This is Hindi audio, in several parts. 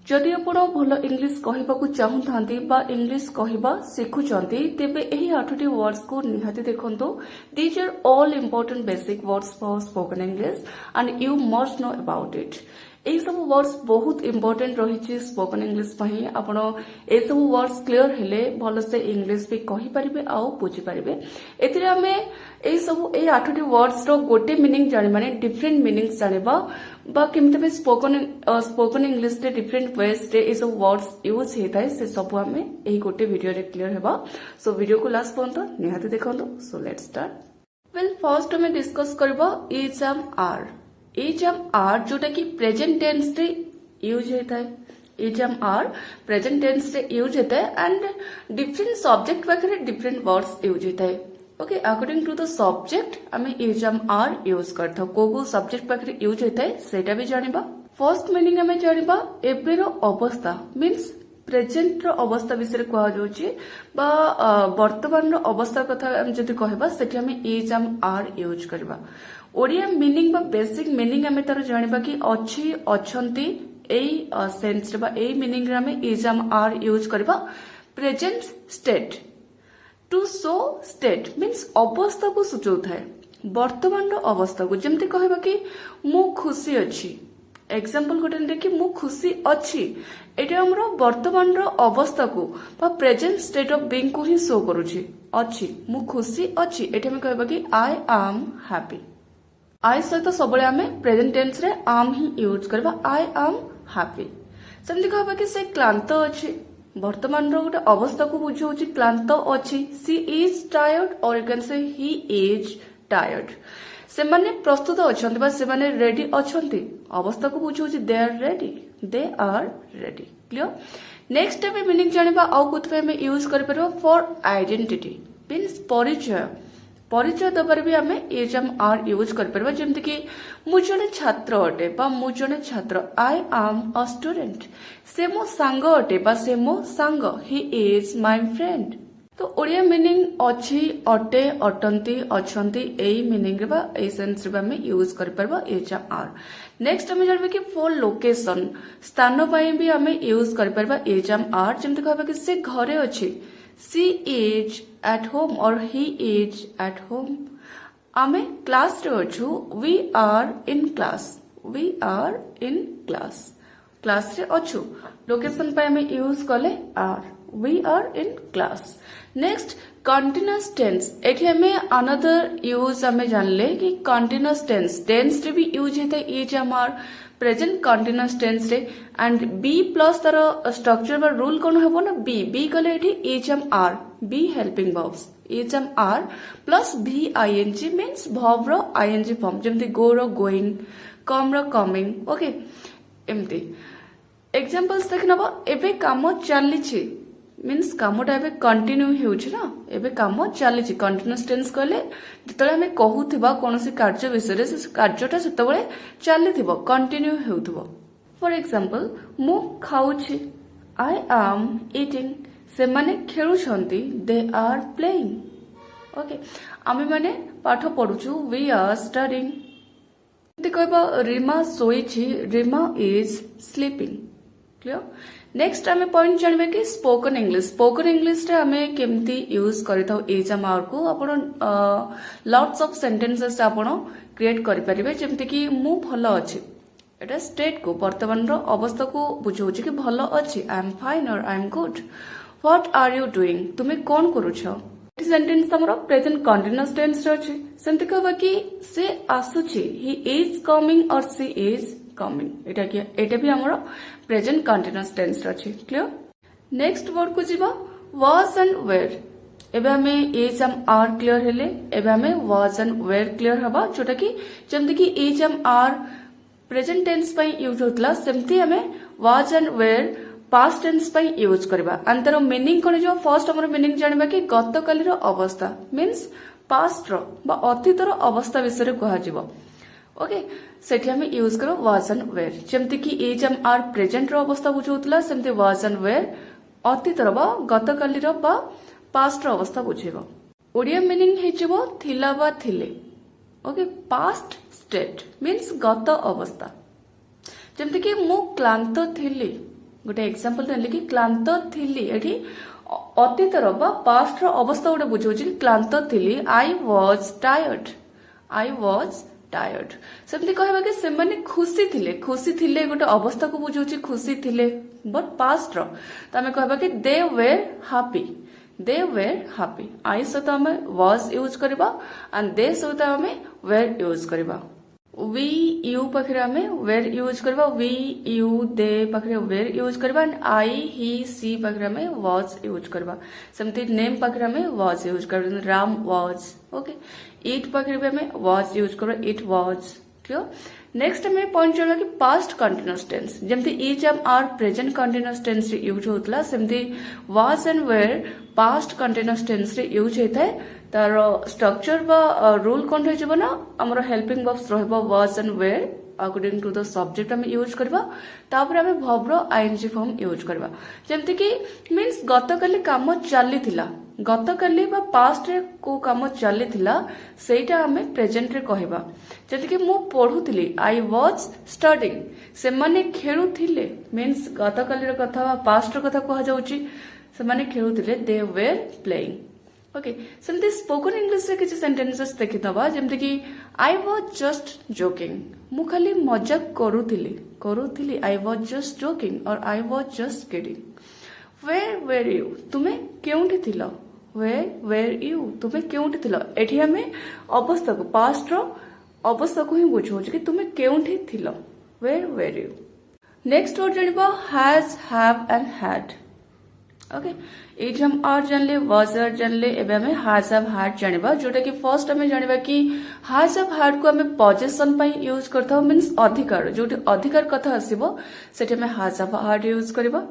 जदि आपण भल इंग्लिश कहवाकू चाहूथांती बा इंग्लिश कहवा शिखुचंती तेबे एही 8टी वर्ड्स को निहाती देखंतु। These are all important basic words for spoken English and you must know about it. एही सब वर्ड्स बहुत इंपोर्टेंट रही स्पोकन इंग्लिश पई। आपण ए सब वर्ड्स क्लियर हेले भल से इंग्लिश भी कहि परिबे आ बुझी परिबे। एथिरे हमें एही सब ए 8टी वर्ड्स रो गोटे मीनिंग जानि माने डिफरेंट मीनिंग्स जानिबा बा केमते भी स्पोकन इंग्लिश रे डिफरेंट वेज रे ए सब वर्ड्स यूज हेताय से सब हमें एही गोटे वीडियो रे क्लियर हेबा। सो वीडियो को लास्ट पर्यंत निहाती देखंतु। So let's start. Well first हमें डिस्कस करबा is am are. Is am are जोटा कि प्रेजेंट टेंस रे यूज होता है। Is am are present tense रे यूज होता है एंड डिफरेंट सब्जेक्ट पाखे डिफरेंट वर्ड्स यूज होता है। Okay according to the subject आम इज एम आर यूज करता को सब्जेक्ट पाखे यूज होता है सेटा भी जानिबा। फर्स्ट मीनिंग आम जानिबा एबेर अवस्था मीन्स प्रेजेंट रो अवस्था विषय कह जाउची बा वर्तमान रो अवस्था कथा हम जदि कहबा सेठी हम इज एम आर यूज करबा। ओडिया मीनिंग बा बेसिक मीनिंग आम तार जानिबा कि अछि अछंती एई सेंस रे बा एई मीनिंग रे हम इज एम आर यूज करबा। Present state to show state means अवस्था को सूचौथाय वर्तमान रो अवस्था को। जेमति कहबा कि मु खुशी अछि एग्जांपल गोटे देखि मु खुशी अछि एटा हमरो वर्तमान रो अवस्था को बा प्रेजेंट स्टेट ऑफ बीइंग को ही शो करूची। अछि मु खुशी अछि एटा हम कहबा कि आई एम हैप्पी। आई सहित सबले हमें प्रेजेंट टेंस रे आम ही यूज करबा आई एम हैप्पी। सेमति कहबा कि से क्लांत अछि वर्तमान रो गोटे अवस्था को बुझौची क्लांत अछि। सी इज टायर्ड और you can say he is tired. से माने प्रस्तुत अछंती बा से माने रेडी अछंती अवस्था को बुझौची they are ready they are ready. Clear. Next time meaning जानिबा आउ कोथबे हम यूज कर परबा फॉर आइडेंटिटी मींस परिचय। परिचय दबार भी आम इज एम आर यूज कर परबा। जेमति कि मु जने छात्र अटे बा मु जने छात्र आई एम अ स्टूडेंट। से मो सांग अटे बा से मो सांग ही इज माय फ्रेंड। तो ओडिया मीनिंग अछि अटे अटंती अछंती एई मीनिंग रे बा एई सेंस रे हम यूज कर परबा इज एम आर। नेक्स्ट हम जानबे कि फॉर लोकेशन स्थान पई भी हम यूज कर परबा इज एम आर। जेमति कहबा कि से घरे अछि सी इज एट होम और ही इज एट होम। आमे क्लास रे अछु we are in class we are in class class रे अछु। लोकेशन पे हमें यूज कले are we are in class. Next continuous tense एठी हमें अनदर यूज हमें जानले कि कंटीन्यूअस टेंस रे भी यूज हेता is am are present continuous tense रे एंड बी प्लस तार स्ट्रक्चर बा रूल कोन हेबो ना बी बी कले एठी is am are be helping verbs is am are plus V I N G means verb रो आईएनजी फॉर्म जेमति गो रो गोइंग कम रो कमिंग। ओके एमती एग्जांपल्स देखनबो एबे काम चलीछि मीन्स कामटा एबे कंटिन्यू हेउछि ना एबे काम चलीछि। कंटीन्यूअस टेंस कहले जतले हमें कहूथिबा कोनोसी कार्य विषय रे से कार्यटा सेतबेले चलीथिबो कंटिन्यू हेउथिबो। फॉर एग्जांपल मु खाउछि आई एम ईटिंग। से माने खेलुछंती दे आर प्लेइंग। ओके आमे माने पाठ पढुछु वी आर स्टडीइंग। कहबा रीमा सोइछि Reema is sleeping. Clear. Next आमे पॉइंट जानबे कि स्पोकन इंग्लिश रे आमे केमती यूज करथाउ इज एम आर को। आपण लॉट्स ऑफ सेंटेंसेस आपण क्रिएट करि परिबे जेमति कि मु भलो अछि एटा स्टेट को वर्तमान रो अवस्था को बुझौछि कि भलो अछि आई एम फाइन और I am good. What are you doing तुमे कोन करूछो। सेंटेंस तमरो प्रेजेंट कंटीन्यूअस टेंस रे अछि। सेमति कहबा कि से आसुछि ही इज कमिंग और सी इज कमिंग एटा भी हमरो प्रेजेंट कंटीन्यूअस टेंस रे अछि। क्लियर। नेक्स्ट वर्ड को जिबा वाज एंड वेयर। एबे हमें इज एम आर क्लियर हेले एबे हमें वाज एंड वेयर क्लियर हबा जोटा कि जेमति कि is am are present tense पई यूज होतला सेमति हमें was and were past tense पई यूज करबा। अंतर मीनिंग कोन जो फर्स्ट हमर मीनिंग जानबा कि गतकाली रो अवस्था मींस पास्ट रो बा अतीत रो अवस्था विषय रे कहा जिवो। ओके सेठी हमें यूज करो वाज एंड वेयर। जेमति कि इज एम आर प्रेजेंट रो अवस्था बुझौतला सेमति वाज एंड वेयर अतीत रो बा गतकाली रो बा पास्ट रो अवस्था बुझेबो। ओडिया मीनिंग हेजिवो थिला बा थिले। ओके पास्ट स्टेट मींस गत अवस्था। जेमति कि मु क्लांत थिली गोटे एग्जांपल देली कि क्लांत थिली एठी अतीतर बा पास्ट रो अवस्था गोटे बुझाउछि कि क्लांत थिली आई वाज टायर्ड सेमती कहबा कि से माने खुशी थिले गोटे अवस्था को बुझाउछि खुशी थिले बट पास्ट रो त हमें कहबा कि दे वेर हैप्पी आई सहित हमें वाज यूज करबा एंड दे सहित हमें वेर यूज करबा वी यू पाखरे हमें वेर यूज करबा वी यू दे पाखरे वेर यूज करबा एंड आई ही सी पाखरे हमें वाज यूज करबा सेमती नेम पाखरे हमें वाज यूज करबा राम वाज ओके इट पाखरे भी हमें वाज यूज करबा इट वाज क्लियर नेक्स्ट हमें पॉइंट चलबा कि पास्ट कंटीन्यूअस टेंस जेमती is am are present continuous tense रे यूज होतला सेमती was and were past continuous tense रे यूज हेताय तार स्ट्रक्चर बा रूल कोन होय जबना हमर हेल्पिंग वर्ब्स रहबो was and were according to the subject हम यूज करबा तापर हम वर्ब रो आईएनजी फॉर्म यूज करबा जेमति कि मींस गतकाली काम चलीथिला गतकाली बा पास्ट रे को काम चलीथिला सेटा हमें प्रेजेंट रे कहबा जेमति कि मु पढुथिली आई वाज स्टडीइंग से माने खेलुथिले मींस गतकाली रो कथा बा पास्ट रो कथा कहा जाउची से माने खेलुथिले दे वेर प्लेइंग ओके सेमती स्पोकन इंग्लिश रे किछि सेंटेंसेस देखि दबा जेमति कि आई वाज जस्ट जोकिंग मु खाली मजाक करूथिली आई वाज जस्ट जोकिंग और I was just kidding where were you तुमे केउंठी थिलो वेर यू तुमे केउंठी थिलो एठी हमें अवस्था को पास्ट रो अवस्था को ही बुझो कि तुमे केउंठी थिलो वेर यू नेक्स्ट वर्ड जणिबो has have and had okay as हम आर जानले वाज आर जानले एबे हमें हैज हैव हैड जानिबा जोटा कि फर्स्ट हमें जानिबा कि हैज हैव हैड को हमें पोजीशन पई यूज करथाउ मींस अधिकार जोटी अधिकार कथा आसीबो सेठी हमें हैज हैव हैड यूज करबा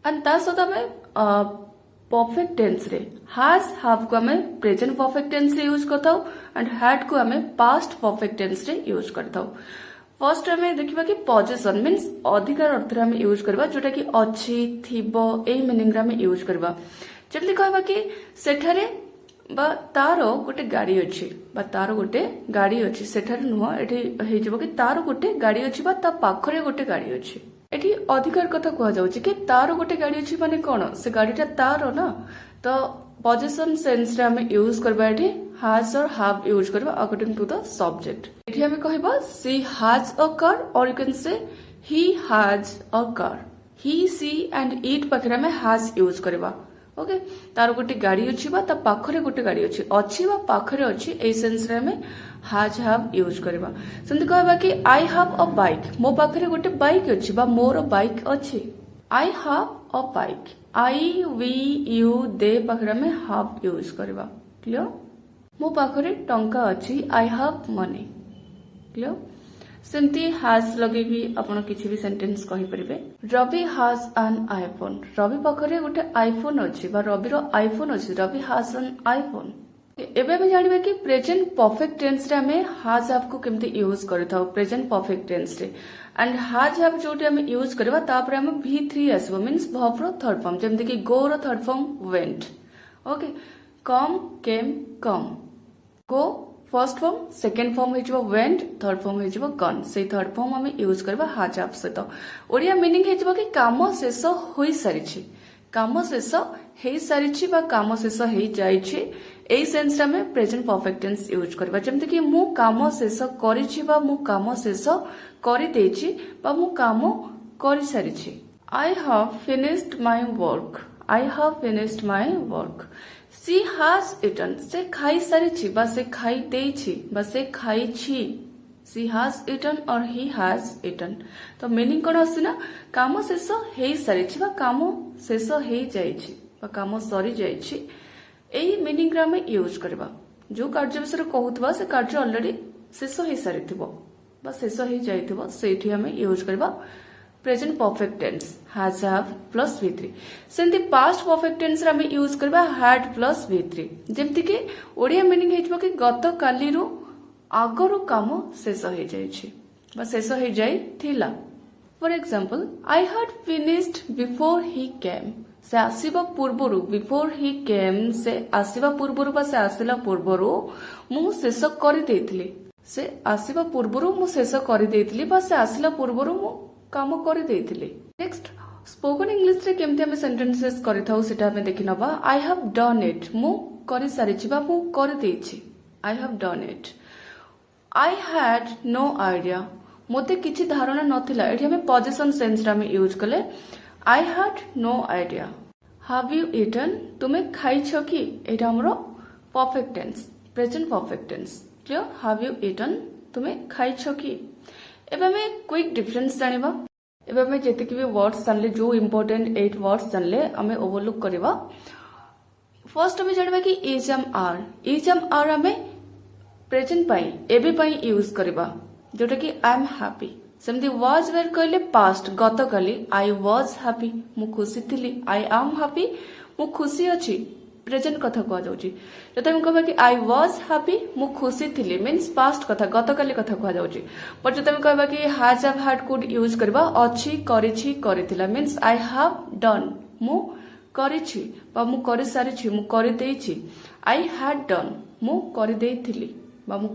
एंड ता सदा हमें परफेक्ट टेंस रे हैज हैव को हमें प्रेजेंट परफेक्ट टेंस रे यूज करथाउ एंड हैड को हमें पास्ट परफेक्ट टेंस रे यूज करथाउ फर्स्ट हमें देखिबा कि पोजीशन मींस अधिकार अर्थ रे हमें यूज करबा जोटा कि अछि थिबो एई मीनिंग रे हमें यूज करबा जेमति कहबा कि सेठारे बा तारो गोटे गाड़ी अछि सेठारे नुह एठी हे जबो कि तारो गोटे गाड़ी अछि बा ता पाखरे गोटे गाड़ी अछि एठी अधिकार कथा कहा जाउछि कि तारो गोटे गाड़ी अछि माने कोन से गाड़ीटा तारो ना तो पोजीशन सेंस रे हमें यूज करबा एठी हैज और हैव यूज करबा अकॉर्डिंग टू द सब्जेक्ट एठी हमें कहबा सी हैज अ कार और you can say he has a car he she and it पाखरे में हैज यूज करबा ओके तार गोटे गाड़ी अछि बा ता पाखरे गोटे गाड़ी अछि बा पाखरे अछि ए सेंस रे हमें हैज हैव यूज करबा सेंति कहबा कि आई हैव अ बाइक मो पाखरे गोटे बाइक अछि बा मोर बाइक अछि I have a bike I we you they पाखरे में हैव यूज करबा क्लियर मो पाखरे टंका अछि आई हैव मनी क्लियर सेमती हैज लगे भी आपण किछि भी सेंटेंस कहि परिबे Ravi has an iPhone Ravi पाखरे गोटे आईफोन अछि बा रवि रो आईफोन अछि रवि हैज एन आईफोन एबे हम जानिबे कि प्रेजेंट परफेक्ट टेंस रे हमें हैज हैव को केमती यूज करथाउ प्रेजेंट परफेक्ट टेंस रे एंड हैज हैव जोटी हम यूज करबा तापर हम v3 आसीबो मींस वर्ब रो थर्ड फॉर्म जेमति कि गो रो third form went okay come came come go first form second form हो वेंट थर्ड फॉर्म हो गन से थर्ड फॉर्म हम यूज करबा हैज हैव सहित ओडिया मीनिंग हो कि काम शेष होई सारिछि काम शेष हेई सारिछि बा काम शेष हेई जाइछि एई सेंस रे हमें प्रेजेंट परफेक्ट टेंस यूज करबा जेमति कि मु काम शेष करिछि बा मु काम शेष करि देछि बा मु काम करि सारिछि I have finished my work she has eaten से खाई सारिछि बा से खाई देछि बा से खाइछि सी हैज इटन और ही हैज इटन तो मीनिंग कोन आसी ना काम शेष हेई सारिछि बा काम शेष हेई जाइछि बा काम सरी जाइछि एई मीनिंग रे हम यूज करबा जो कार्य विषय कहउतबा से कार्य ऑलरेडी शेष हेई सारिथिबो बा शेष हेई जाइथिबो सेठी हम यूज करबा present perfect tense has have plus v3 सेंती पास्ट परफेक्ट टेंस रे हम यूज करबा हैड प्लस v3 जेमति कि ओडिया मीनिंग हेजबो कि गत काली रो आगरो काम शेष हे जाइछि बा शेष हे जाई थिला for example I had finished before he came से आसीबा पूर्वरु बिफोर ही केम से आसीबा पूर्वरु बा से आसिला पूर्वरु मु शेष करि देथिली से आसीबा पूर्वरु मु शेष करि देथिली बा से आसिला पूर्वरु मु काम करि देथिली नेक्स्ट स्पोकन इंग्लिश रे केमती हमें सेंटेंसेस करिथाउ सेटा हमें देखि नबा आई हैव डन इट मु करि सारिछि बा मु कर देछि I have done it I had no idea मोते किछि धारणा नथिला एठी हमें पोजीशन सेंस रे हमें यूज कले I had no idea have you eaten तुमे खाइछो कि एटा हमरो perfect tense present perfect tense clear have you eaten तुमे खाइछो कि एबे हमें क्विक डिफरेंस जानिबा एबे हमें जेतिक भी वर्ड्स जानले जो इंपोर्टेंट 8 वर्ड्स जानले हमें ओवरलुक करबा फर्स्ट हमें जानबा कि इज एम आर हमें प्रेजेंट पाई एबे पाई यूज करबा जोटा कि आई एम हैप्पी सेमती वाज वेयर कहले पास्ट गतकाली आई वाज हैप्पी मु खुशी थिली आई एम हैप्पी मु खुशी अछि प्रेजेंट कथा कह जाउची जते हम कहबा कि आई वाज हैप्पी मु खुशी थिली मींस पास्ट कथा गतकाली कथा कह जाउची बट जते हम कहबा कि has have had could use करबा अछि करिछि करिथिला मींस आई हैव डन मु करिछि बा मु करि सारिछि मु करि देइछि आई हैड डन मु करि देइथिली बा मु